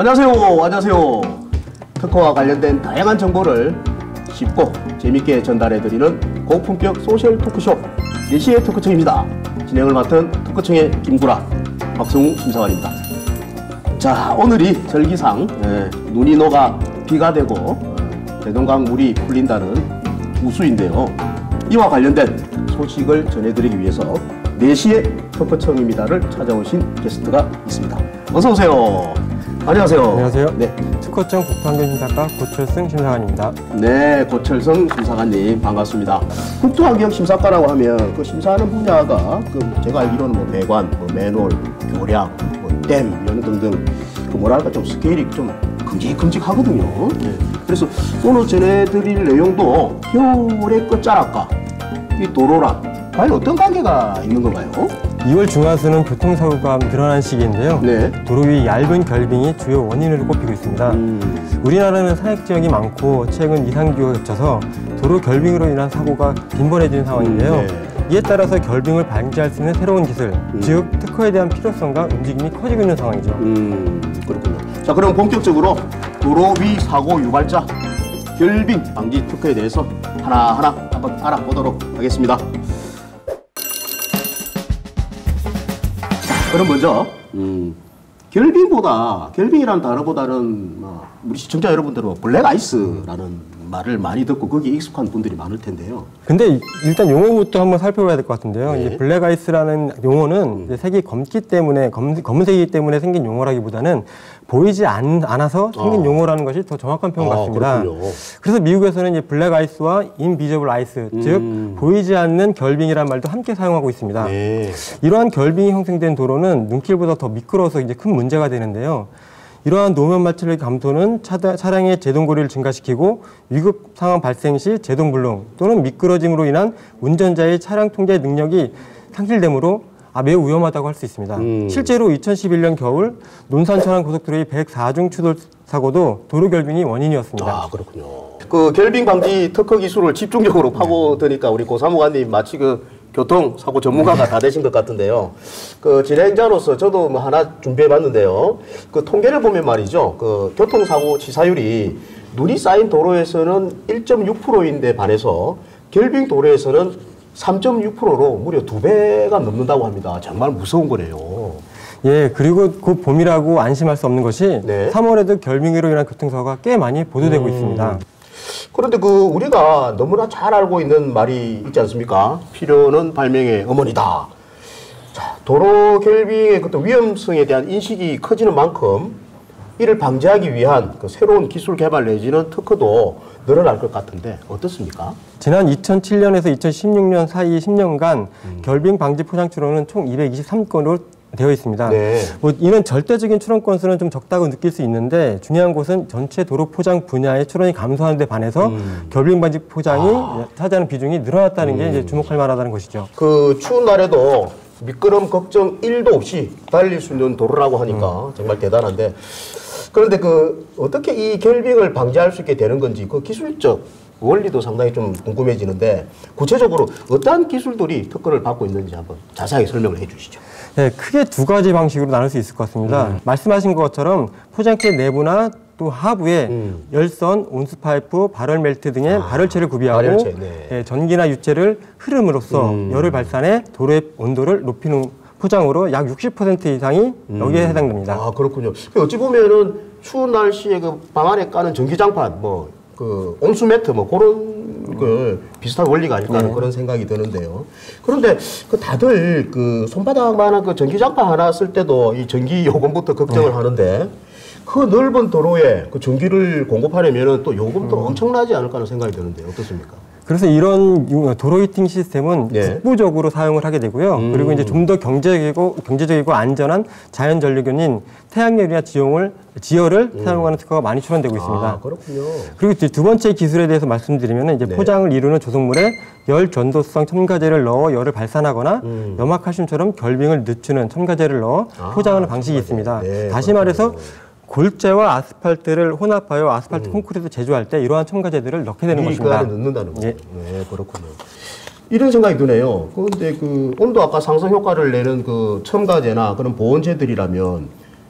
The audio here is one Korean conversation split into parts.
안녕하세요. 특허와 관련된 다양한 정보를 쉽고 재밌게 전달해드리는 고품격 소셜 토크쇼 4시의 토크청입니다. 진행을 맡은 토크청의 김구라, 박성우 심사관입니다. 자, 오늘이 절기상 눈이 녹아 비가 되고 대동강 물이 풀린다는 우수인데요. 이와 관련된 소식을 전해드리기 위해서 4시의 토크청입니다를 찾아오신 게스트가 있습니다. 어서 오세요. 안녕하세요. 안녕하세요. 네. 특허청 국토환경심사과 고철승 심사관입니다. 네, 고철승 심사관님 반갑습니다. 국토환경심사과라고 하면 그 심사하는 분야가 제가 알기로는 뭐 배관, 뭐 맨홀, 교량, 뭐 댐 이런 등등 그 뭐랄까 좀 스케일이 좀 큼직큼직하거든요. 네. 그래서 오늘 전해드릴 내용도 겨울의 끝자락과 이 도로랑 과연 어떤 관계가 있는 건가요? 2월 중하순은 교통사고가 늘어난 시기인데요. 네. 도로 위 얇은 결빙이 주요 원인으로 꼽히고 있습니다. 우리나라는 산악 지역이 많고 최근 이상기후가 겹쳐서 도로 결빙으로 인한 사고가 빈번해지는 상황인데요. 네. 이에 따라서 결빙을 방지할 수 있는 새로운 기술, 즉 특허에 대한 필요성과 움직임이 커지고 있는 상황이죠. 그렇군요. 자, 그럼 본격적으로 도로 위 사고 유발자 결빙 방지 특허에 대해서 하나하나 한번 알아보도록 하겠습니다. 그럼 먼저 결빙이라는 단어보다는 우리 시청자 여러분들은 블랙 아이스라는 말을 많이 듣고 거기에 익숙한 분들이 많을 텐데요. 근데 일단 용어부터 한번 살펴봐야 될 것 같은데요. 네. 이제 블랙 아이스라는 용어는 이제 색이 검기 때문에 검은색이기 때문에 생긴 용어라기보다는 보이지 않아서 생긴 용어라는 것이 더 정확한 표현 같습니다. 그렇군요. 그래서 미국에서는 이제 블랙 아이스와 인비저블 아이스, 즉 보이지 않는 결빙이라는 말도 함께 사용하고 있습니다. 네. 이러한 결빙이 형성된 도로는 눈길보다 더 미끄러워서 이제 큰 문제가 되는데요. 이러한 노면 마찰의 감소는 차량의 제동거리를 증가시키고 위급 상황 발생 시 제동불능 또는 미끄러짐으로 인한 운전자의 차량 통제 능력이 상실되므로 매우 위험하다고 할 수 있습니다. 실제로 2011년 겨울 논산-천안 고속도로의 104중 추돌 사고도 도로 결빙이 원인이었습니다. 그렇군요. 그 결빙 방지 특허 기술을 집중적으로 파고드니까 우리 고사무관님 마치 교통사고 전문가가 다 되신 것 같은데요. 그 진행자로서 저도 뭐 하나 준비해봤는데요. 그 통계를 보면 말이죠. 그 교통사고 치사율이 눈이 쌓인 도로에서는 1.6%인데 반해서 결빙 도로에서는 3.6%로 무려 2배가 넘는다고 합니다. 정말 무서운 거네요. 예, 그리고 곧 봄이라고 안심할 수 없는 것이 네. 3월에도 결빙으로 인한 교통사고가 꽤 많이 보도되고 있습니다. 그런데 우리가 너무나 잘 알고 있는 말이 있지 않습니까? 필요는 발명의 어머니다. 자, 도로 결빙의 위험성에 대한 인식이 커지는 만큼 이를 방지하기 위한 새로운 기술 개발 내지는 특허도 늘어날 것 같은데 어떻습니까? 지난 2007년에서 2016년 사이 10년간 결빙 방지 포장 출원은 총 223건으로 되어 있습니다. 네. 이는 절대적인 출원 건수는 좀 적다고 느낄 수 있는데 중요한 것은 전체 도로 포장 분야의 출원이 감소하는 데 반해서 결빙 방지 포장이 차지하는 비중이 늘어났다는 게 이제 주목할 만하다는 것이죠. 그 추운 날에도 미끄럼 걱정 1도 없이 달릴 수 있는 도로라고 하니까 정말 대단한데, 그런데 어떻게 이 결빙을 방지할 수 있게 되는 건지 그 기술적 원리도 상당히 좀 궁금해지는데 구체적으로 어떠한 기술들이 특허를 받고 있는지 한번 자세하게 설명을 해 주시죠. 네, 크게 두 가지 방식으로 나눌 수 있을 것 같습니다. 말씀하신 것처럼 포장재 내부나 또 하부에 열선, 온수파이프, 발열 멜트 등의 발열체를 구비하고 발열체, 네. 전기나 유체를 흐름으로써 열을 발산해 도로의 온도를 높이는 포장으로 약 60% 이상이 여기에 해당됩니다. 그렇군요. 어찌 보면은 추운 날씨에 방 안에 까는 전기장판, 온수 매트, 그런 비슷한 원리가 아닐까 하는 그런 생각이 드는데요. 그런데 다들 손바닥만한 전기장판 하나 쓸 때도 이 전기 요금부터 걱정을 하는데 그 넓은 도로에 전기를 공급하려면 또 요금도 엄청나지 않을까 하는 생각이 드는데 어떻습니까? 그래서 이런 도로 히팅 시스템은 국부적으로 사용을 하게 되고요. 그리고 이제 좀 더 경제적이고 안전한 자연 전력인 태양열이나 지열을 사용하는 특허가 많이 출원되고 있습니다. 그렇군요. 그리고 두 번째 기술에 대해서 말씀드리면 이제 포장을 이루는 조성물에 열 전도성 첨가제를 넣어 열을 발산하거나 염화칼슘처럼 결빙을 늦추는 첨가제를 넣어 포장하는 방식이 있습니다. 네, 다시 말해서 골재와 아스팔트를 혼합하여 아스팔트 콘크리트 제조할 때 이러한 첨가제들을 넣게 되는 것입니다. 넣는다는 거죠. 네, 그렇군요. 이런 생각이 드네요. 그런데 온도 아까 상승 효과를 내는 첨가제나 그런 보온제들이라면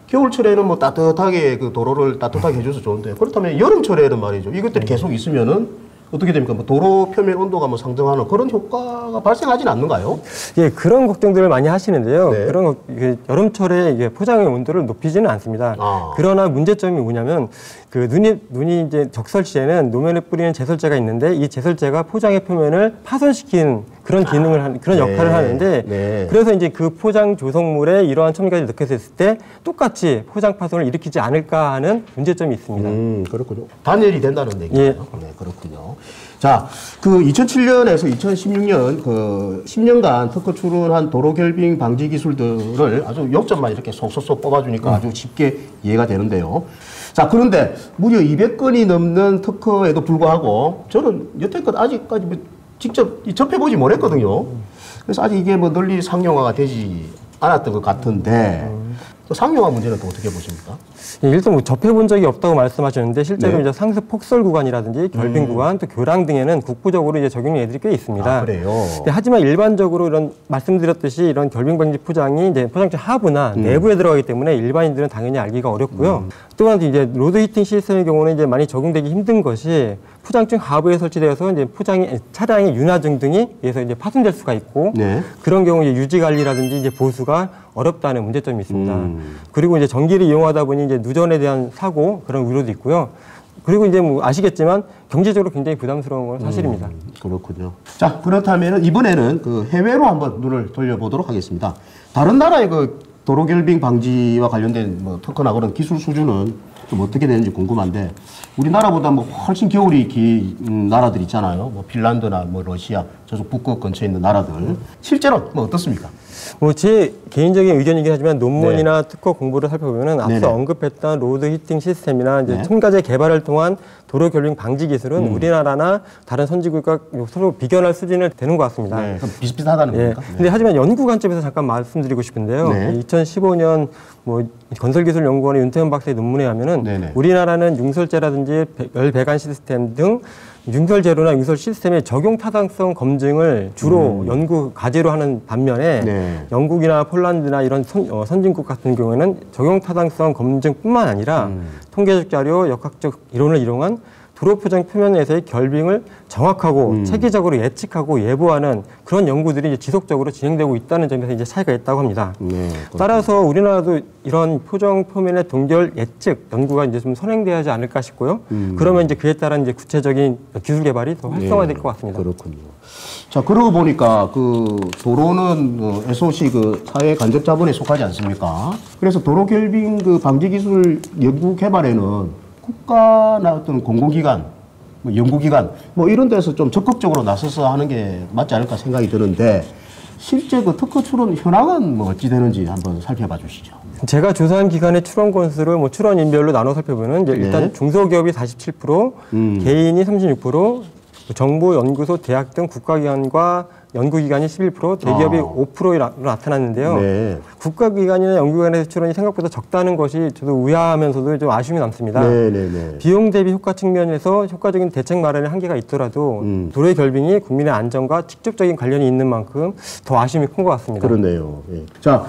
겨울철에는 뭐 따뜻하게 그 도로를 따뜻하게 해줘서 좋은데 그렇다면 여름철에는 말이죠. 이것들이 계속 있으면은 어떻게 됩니까? 뭐 도로 표면 온도가 뭐 상승하는 그런 효과가 발생하지는 않는가요? 예, 그런 걱정들을 많이 하시는데요. 네. 여름철에 이게 포장의 온도를 높이지는 않습니다. 그러나 문제점이 뭐냐면 그 눈이 이제 적설 시에는 노면에 뿌리는 제설제가 있는데 이 제설제가 포장의 표면을 파손시키는 그런 기능을 그런 역할을 하는데 그래서 이제 그 포장 조성물에 이러한 첨가제를 넣게 했을 때 똑같이 포장 파손을 일으키지 않을까 하는 문제점이 있습니다. 그렇군요. 단열이 된다는 얘기죠. 예. 네, 그렇군요. 자, 그 2007년에서 2016년 그 10년간 특허 출원한 도로 결빙 방지 기술들을 아주 역점만 이렇게 속속속 뽑아주니까 아주 쉽게 이해가 되는데요. 자, 그런데 무려 200건이 넘는 특허에도 불구하고 저는 여태껏 아직까지 뭐 직접 접해보지 못했거든요. 그래서 아직 이게 뭐 널리 상용화가 되지 않았던 것 같은데 또 상용화 문제는 또 어떻게 보십니까? 예, 일단 뭐 접해본 적이 없다고 말씀하셨는데 실제로 네. 이제 상습 폭설 구간이라든지 결빙 구간 또 교량 등에는 국부적으로 이제 적용이 애들이 꽤 있습니다. 아, 그래요? 하지만 일반적으로 이런 말씀드렸듯이 이런 결빙 방지 포장이 이제 포장재 하부나 내부에 들어가기 때문에 일반인들은 당연히 알기가 어렵고요. 또한 이제 로드 히팅 시스템의 경우는 이제 많이 적용되기 힘든 것이 포장중 하부에 설치되어서 이제 차량의 윤활증 등이 여기서 이제 파손될 수가 있고 네. 그런 경우 이제 유지 관리라든지 이제 보수가 어렵다는 문제점이 있습니다. 그리고 이제 전기를 이용하다 보니 이제 누전에 대한 사고 그런 우려도 있고요. 그리고 이제 뭐 아시겠지만 경제적으로 굉장히 부담스러운 건 사실입니다. 그렇군요. 자, 그렇다면 이번에는 그 해외로 한번 눈을 돌려보도록 하겠습니다. 다른 나라의 그 도로 결빙 방지와 관련된 뭐 특허나 그런 기술 수준은 좀 어떻게 되는지 궁금한데 우리나라보다 뭐 훨씬 겨울이 긴 나라들 있잖아요. 뭐 핀란드나 뭐 러시아 저쪽 북극 근처에 있는 나라들 실제로 뭐 어떻습니까? 뭐 제 개인적인 의견이긴 하지만 논문이나 특허 공부를 살펴보면은 앞서 네네. 언급했던 로드 히팅 시스템이나 이제 네. 첨가제 개발을 통한 도로 결빙 방지 기술은 우리나라나 다른 선진국과 서로 비견할 수준을 되는 것 같습니다. 네, 그럼 비슷비슷하다는 예. 겁니까? 근데 하지만 연구 관점에서 잠깐 말씀드리고 싶은데요. 네. 2015년 뭐 건설기술연구원의 윤태현 박사의 논문에 하면은 네네. 우리나라는 융설제라든지 열 배관 시스템 등 융설제로나 융설 시스템의 적용 타당성 검증을 주로 연구 과제로 하는 반면에 네. 영국이나 폴란드나 이런 선진국 같은 경우에는 적용 타당성 검증뿐만 아니라 통계적 자료, 역학적 이론을 이용한 도로 포장 표면에서의 결빙을 정확하고 체계적으로 예측하고 예보하는 그런 연구들이 이제 지속적으로 진행되고 있다는 점에서 이제 차이가 있다고 합니다. 네, 따라서 우리나라도 이런 포장 표면의 동결 예측 연구가 이제 좀 선행돼야 하지 않을까 싶고요. 그러면 이제 그에 따른 이제 구체적인 기술 개발이 더 활성화될 것 같습니다. 그렇군요. 자, 그러고 보니까 그 도로는 SOC 그 사회 간접 자본에 속하지 않습니까? 그래서 도로 결빙 그 방지 기술 연구 개발에는 국가나 어떤 공공기관, 뭐 연구기관, 뭐 이런 데서 좀 적극적으로 나서서 하는 게 맞지 않을까 생각이 드는데 실제 그 특허 출원 현황은 뭐 어찌 되는지 한번 살펴봐 주시죠. 제가 조사한 기관의 출원 건수를 뭐 출원인별로 나눠 살펴보면 이제 일단 네. 중소기업이 47%, 개인이 36%, 정부, 연구소, 대학 등 국가기관과 연구기관이 11%, 대기업이 5%로 나타났는데요. 네. 국가기관이나 연구기관에서 출원이 생각보다 적다는 것이 저도 의아하면서도 좀 아쉬움이 남습니다. 네네네. 비용 대비 효과 측면에서 효과적인 대책 마련에 한계가 있더라도 도로의 결빙이 국민의 안전과 직접적인 관련이 있는 만큼 더 아쉬움이 큰 것 같습니다. 그렇네요. 예. 자,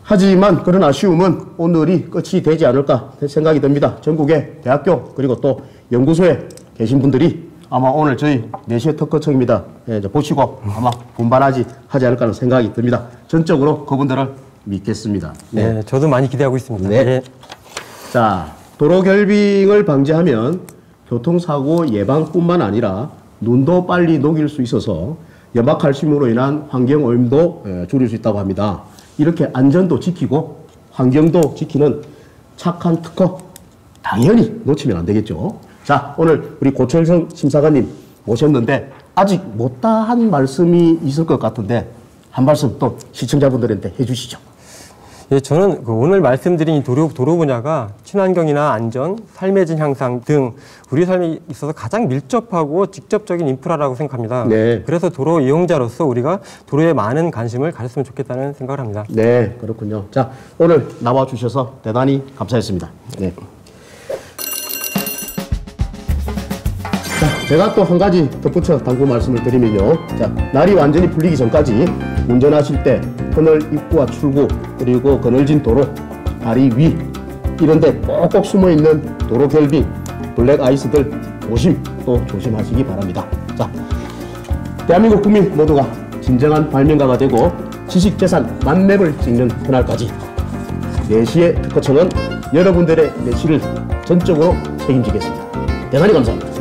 하지만 그런 아쉬움은 오늘이 끝이 되지 않을까 생각이 듭니다. 전국의 대학교 그리고 또 연구소에 계신 분들이 아마 오늘 저희 4시의 특허청입니다. 예, 이제 보시고 아마 분발하지 하지 않을까 하는 생각이 듭니다. 전적으로 그분들을 믿겠습니다. 네, 저도 많이 기대하고 있습니다. 네. 예. 자, 도로 결빙을 방지하면 교통사고 예방뿐만 아니라 눈도 빨리 녹일 수 있어서 염화칼슘으로 인한 환경오염도 줄일 수 있다고 합니다. 이렇게 안전도 지키고 환경도 지키는 착한 특허 당연히 놓치면 안 되겠죠. 자, 오늘 우리 고철성 심사관님 모셨는데 아직 못다한 말씀이 있을 것 같은데 한 말씀 또 시청자분들한테 해주시죠. 예, 저는 오늘 말씀드린 이 도로 분야가 친환경이나 안전, 삶의 질 향상 등 우리 삶에 있어서 가장 밀접하고 직접적인 인프라라고 생각합니다. 네. 그래서 도로 이용자로서 우리가 도로에 많은 관심을 가졌으면 좋겠다는 생각을 합니다. 네, 그렇군요. 자, 오늘 나와주셔서 대단히 감사했습니다. 네. 자, 제가 또 한 가지 덧붙여 당부 말씀을 드리면요. 자, 날이 완전히 풀리기 전까지 운전하실 때 터널 입구와 출구 그리고 그늘진 도로, 다리 위, 이런데 꼭꼭 숨어있는 도로 결빙, 블랙 아이스들 조심 또 조심하시기 바랍니다. 자, 대한민국 국민 모두가 진정한 발명가가 되고 지식재산 만렙을 찍는 그날까지 내시의 특허청은 여러분들의 내시를 전적으로 책임지겠습니다. 대단히 감사합니다.